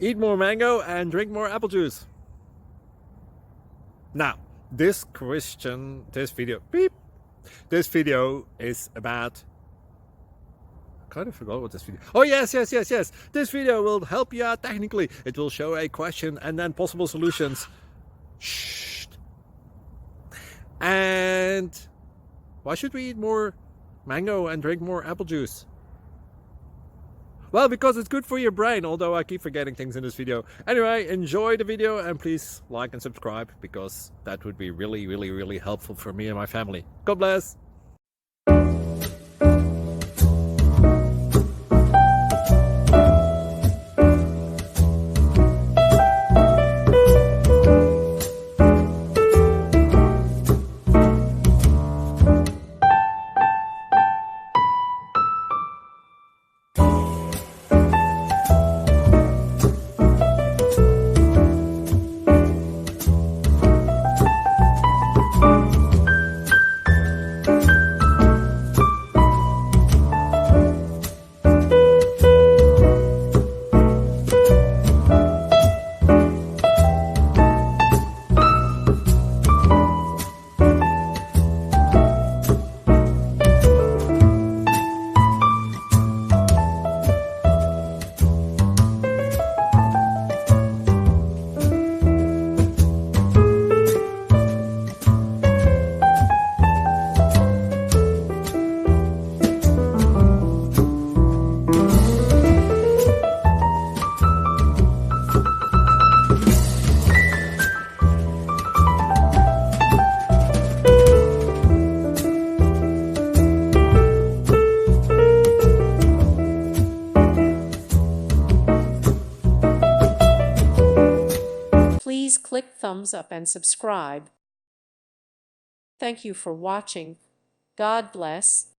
Eat more mango and drink more apple juice. Now, this video is about, I kind of forgot what this video. Oh, yes. This video will help you out technically. It will show a question and then possible solutions. Shh. And why should we eat more mango and drink more apple juice? Well, because it's good for your brain, although I keep forgetting things in this video. Anyway, enjoy the video and please like and subscribe, because that would be really helpful for me and my family. God bless! Please click thumbs up and subscribe. Thank you for watching. God bless.